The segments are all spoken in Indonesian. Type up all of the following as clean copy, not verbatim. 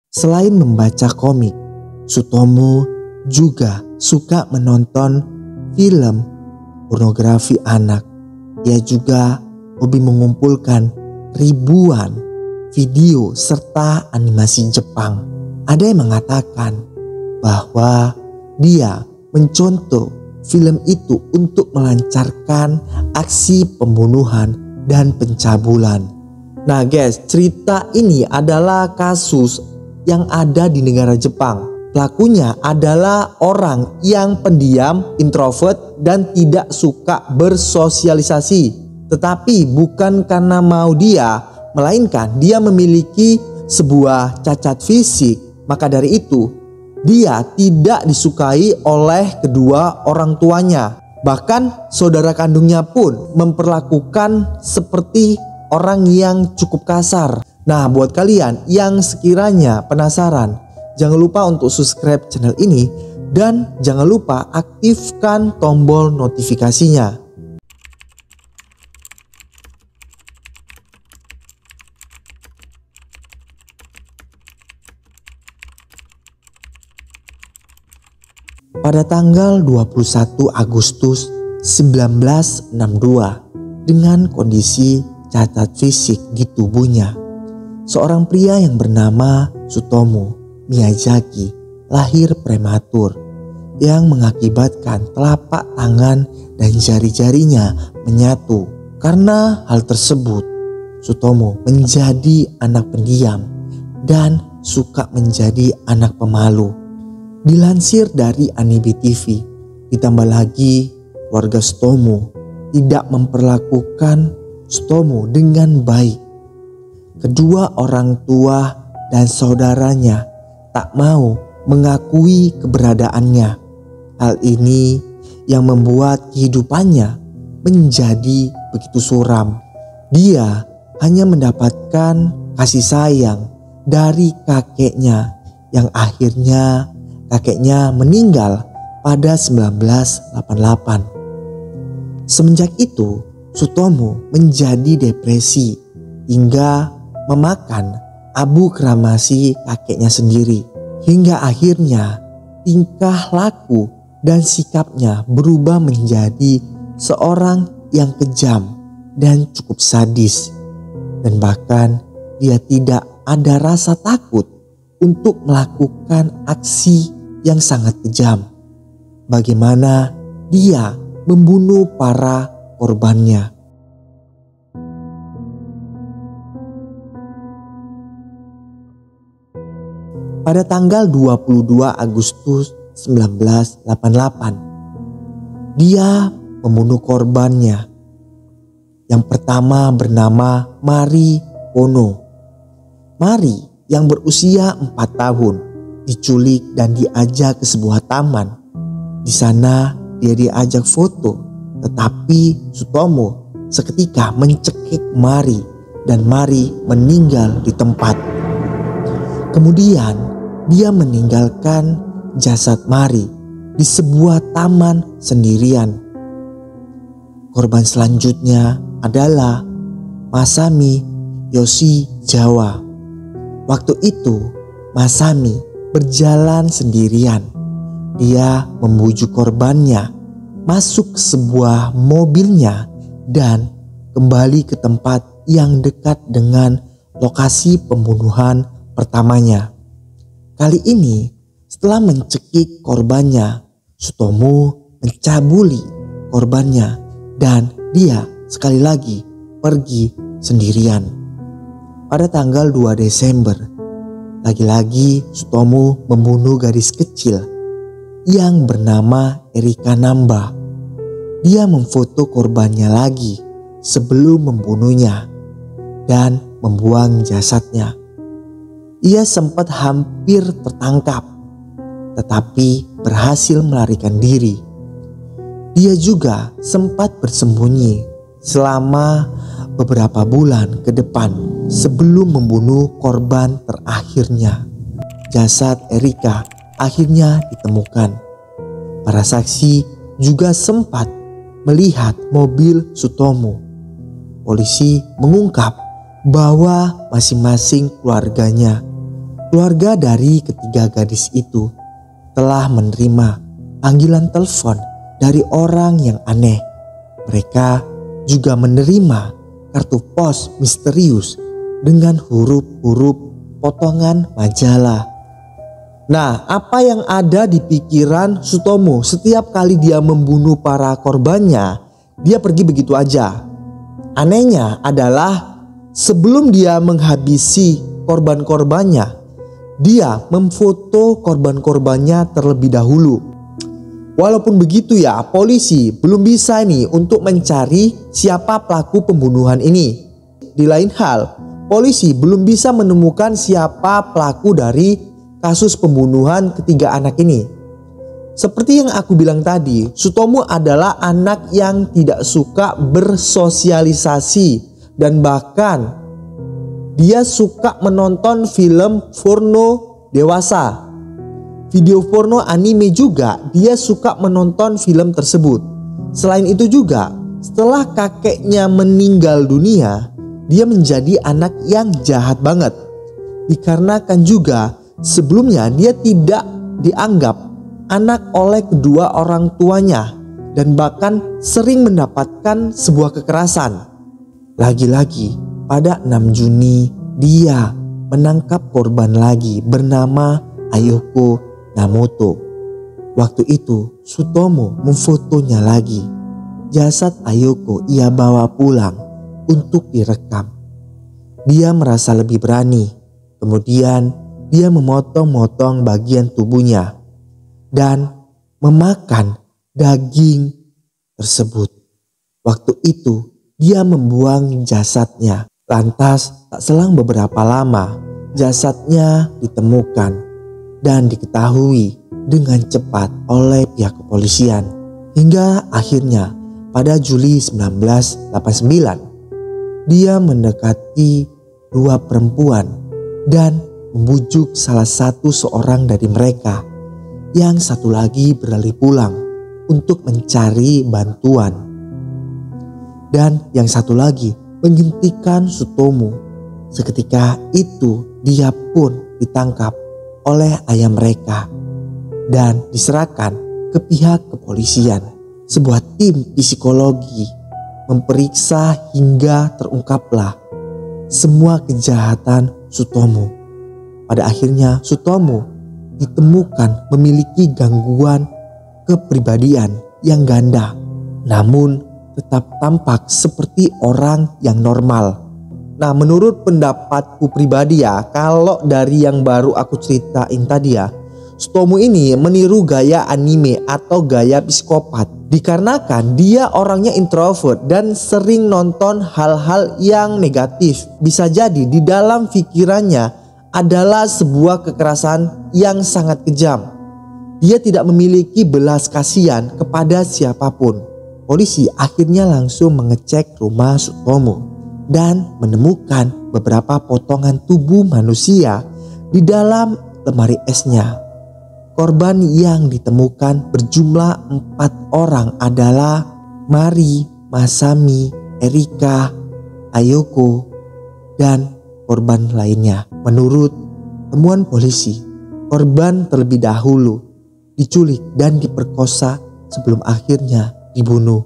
Selain membaca komik, Sutomo juga suka menonton film pornografi anak. Ia juga hobi mengumpulkan ribuan video serta animasi Jepang. Ada yang mengatakan bahwa dia mencontoh film itu untuk melancarkan aksi pembunuhan dan pencabulan. Nah guys, cerita ini adalah kasus yang ada di negara Jepang. Pelakunya adalah orang yang pendiam, introvert, dan tidak suka bersosialisasi. Tetapi bukan karena mau dia, melainkan dia memiliki sebuah cacat fisik. Maka dari itu, dia tidak disukai oleh kedua orang tuanya. Bahkan saudara kandungnya pun memperlakukan seperti orang yang cukup kasar. Nah, buat kalian yang sekiranya penasaran, jangan lupa untuk subscribe channel ini dan jangan lupa aktifkan tombol notifikasinya. Pada tanggal 21 Agustus 1962, dengan kondisi cacat fisik di tubuhnya, seorang pria yang bernama Sutomo Miyazaki lahir prematur yang mengakibatkan telapak tangan dan jari-jarinya menyatu. Karena hal tersebut, Sutomo menjadi anak pendiam dan suka menjadi anak pemalu. Dilansir dari Anime TV, ditambah lagi keluarga Sutomo tidak memperlakukan Sutomo dengan baik. Kedua orang tua dan saudaranya tak mau mengakui keberadaannya. Hal ini yang membuat kehidupannya menjadi begitu suram. Dia hanya mendapatkan kasih sayang dari kakeknya yang akhirnya kakeknya meninggal pada 1988. Semenjak itu, Sutomo menjadi depresi hingga memakan abu kramasi kakeknya sendiri. Hingga akhirnya tingkah laku dan sikapnya berubah menjadi seorang yang kejam dan cukup sadis. Dan bahkan dia tidak ada rasa takut untuk melakukan aksi yang sangat kejam. Bagaimana dia membunuh para korbannya. Pada tanggal 22 Agustus 1988, dia membunuh korbannya. Yang pertama bernama Mari Kono. Mari yang berusia 4 tahun diculik dan diajak ke sebuah taman. Di sana dia diajak foto, tetapi Sutomo seketika mencekik Mari dan Mari meninggal di tempat. Kemudian dia meninggalkan jasad Mari di sebuah taman sendirian. Korban selanjutnya adalah Masami Yoshizawa. Waktu itu Masami berjalan sendirian. Dia membujuk korbannya masuk ke sebuah mobilnya dan kembali ke tempat yang dekat dengan lokasi pembunuhan pertamanya. Kali ini setelah mencekik korbannya, Sutomo mencabuli korbannya dan dia sekali lagi pergi sendirian. Pada tanggal 2 Desember, lagi-lagi Sutomo membunuh gadis kecil yang bernama Erika Namba. Dia memfoto korbannya lagi sebelum membunuhnya dan membuang jasadnya. Ia sempat hampir tertangkap, tetapi berhasil melarikan diri. Dia juga sempat bersembunyi selama beberapa bulan ke depan sebelum membunuh korban terakhirnya. Jasad Erika akhirnya ditemukan. Para saksi juga sempat melihat mobil Sutomo. Polisi mengungkap bahwa masing-masing keluarganya Keluarga dari ketiga gadis itu telah menerima panggilan telepon dari orang yang aneh. Mereka juga menerima kartu pos misterius dengan huruf-huruf potongan majalah. Nah, apa yang ada di pikiran Sutomo setiap kali dia membunuh para korbannya? Dia pergi begitu aja. Anehnya adalah sebelum dia menghabisi korban-korbannya, dia memfoto korban-korbannya terlebih dahulu. Walaupun begitu ya, polisi belum bisa nih untuk mencari siapa pelaku pembunuhan ini. Di lain hal, polisi belum bisa menemukan siapa pelaku dari kasus pembunuhan ketiga anak ini. Seperti yang aku bilang tadi, Sutomo adalah anak yang tidak suka bersosialisasi dan bahkan dia suka menonton film porno dewasa. Video porno anime juga dia suka menonton film tersebut. Selain itu juga, setelah kakeknya meninggal dunia, dia menjadi anak yang jahat banget. Dikarenakan juga sebelumnya dia tidak dianggap anak oleh kedua orang tuanya dan bahkan sering mendapatkan sebuah kekerasan. Lagi-lagi pada 6 Juni dia menangkap korban lagi bernama Ayoko Namoto. Waktu itu Sutomo memfotonya lagi. Jasad Ayoko ia bawa pulang untuk direkam. Dia merasa lebih berani. Kemudian dia memotong-motong bagian tubuhnya dan memakan daging tersebut. Waktu itu dia membuang jasadnya. Lantas tak selang beberapa lama jasadnya ditemukan dan diketahui dengan cepat oleh pihak kepolisian. Hingga akhirnya pada Juli 1989 dia mendekati 2 perempuan dan membujuk salah seorang dari mereka. Yang satu lagi beralih pulang untuk mencari bantuan. Dan yang satu lagi menghentikan Sutomo. Seketika itu dia pun ditangkap oleh ayah mereka dan diserahkan ke pihak kepolisian. Sebuah tim psikologi memeriksa hingga terungkaplah semua kejahatan Sutomo. Pada akhirnya Sutomo ditemukan memiliki gangguan kepribadian yang ganda, namun tetap tampak seperti orang yang normal. Nah, menurut pendapatku pribadi ya, kalau dari yang baru aku ceritain tadi ya, Sutomo ini meniru gaya anime atau gaya psikopat. Dikarenakan dia orangnya introvert dan sering nonton hal-hal yang negatif. Bisa jadi di dalam pikirannya adalah sebuah kekerasan yang sangat kejam. Dia tidak memiliki belas kasihan kepada siapapun. Polisi akhirnya langsung mengecek rumah Sutomo dan menemukan beberapa potongan tubuh manusia di dalam lemari esnya. Korban yang ditemukan berjumlah 4 orang adalah Mari, Masami, Erika, Ayoko, dan korban lainnya. Menurut temuan polisi, korban terlebih dahulu diculik dan diperkosa sebelum akhirnya dibunuh.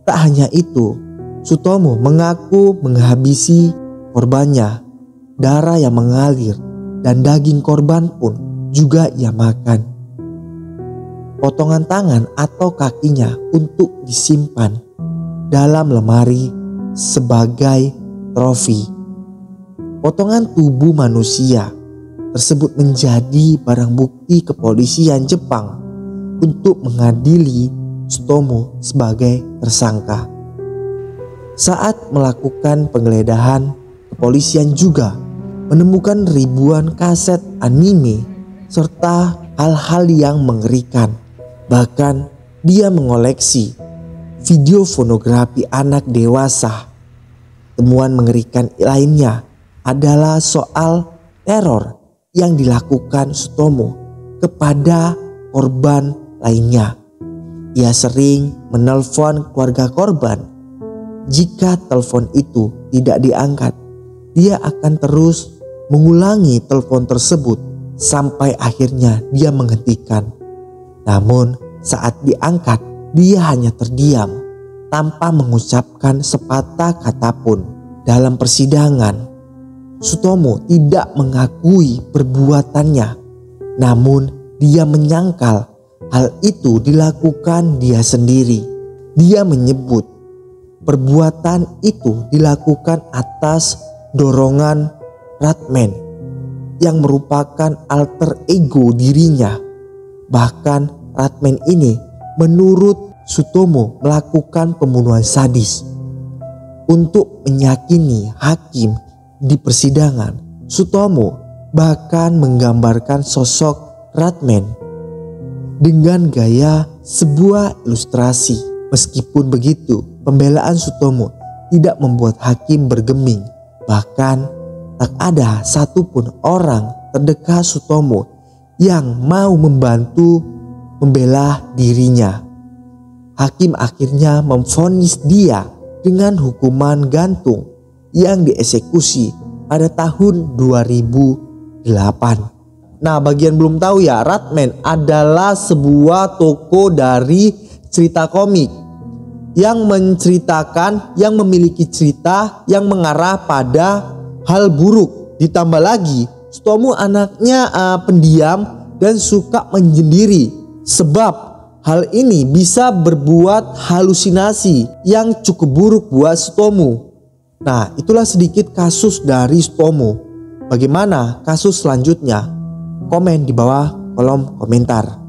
Tak hanya itu, Sutomo mengaku menghabisi korbannya. Darah yang mengalir dan daging korban pun juga ia makan. Potongan tangan atau kakinya untuk disimpan dalam lemari sebagai trofi. Potongan tubuh manusia tersebut menjadi barang bukti kepolisian Jepang untuk mengadili Sutomo sebagai tersangka. Saat melakukan penggeledahan, kepolisian juga menemukan ribuan kaset anime serta hal-hal yang mengerikan. Bahkan dia mengoleksi video pornografi anak dewasa. Temuan mengerikan lainnya adalah soal teror yang dilakukan Sutomo kepada korban lainnya. Ia sering menelpon keluarga korban. Jika telepon itu tidak diangkat, dia akan terus mengulangi telepon tersebut sampai akhirnya dia menghentikan. Namun saat diangkat, dia hanya terdiam tanpa mengucapkan sepatah kata pun. Dalam persidangan, Sutomo tidak mengakui perbuatannya, namun dia menyangkal hal itu dilakukan dia sendiri. Dia menyebut perbuatan itu dilakukan atas dorongan Ratman yang merupakan alter ego dirinya. Bahkan Ratman ini menurut Sutomo melakukan pembunuhan sadis. Untuk meyakini hakim di persidangan, Sutomo bahkan menggambarkan sosok Ratman dengan gaya sebuah ilustrasi. Meskipun begitu, pembelaan Sutomo tidak membuat hakim bergeming. Bahkan tak ada satupun orang terdekat Sutomo yang mau membantu membela dirinya. Hakim akhirnya memvonis dia dengan hukuman gantung yang dieksekusi pada tahun 2008. Nah, bagian belum tahu ya, Ratman adalah sebuah tokoh dari cerita komik yang menceritakan, yang memiliki cerita yang mengarah pada hal buruk. Ditambah lagi Sutomo anaknya pendiam dan suka menyendiri, sebab hal ini bisa berbuat halusinasi yang cukup buruk buat Sutomo. Nah, itulah sedikit kasus dari Sutomo. Bagaimana kasus selanjutnya? Komen di bawah kolom komentar.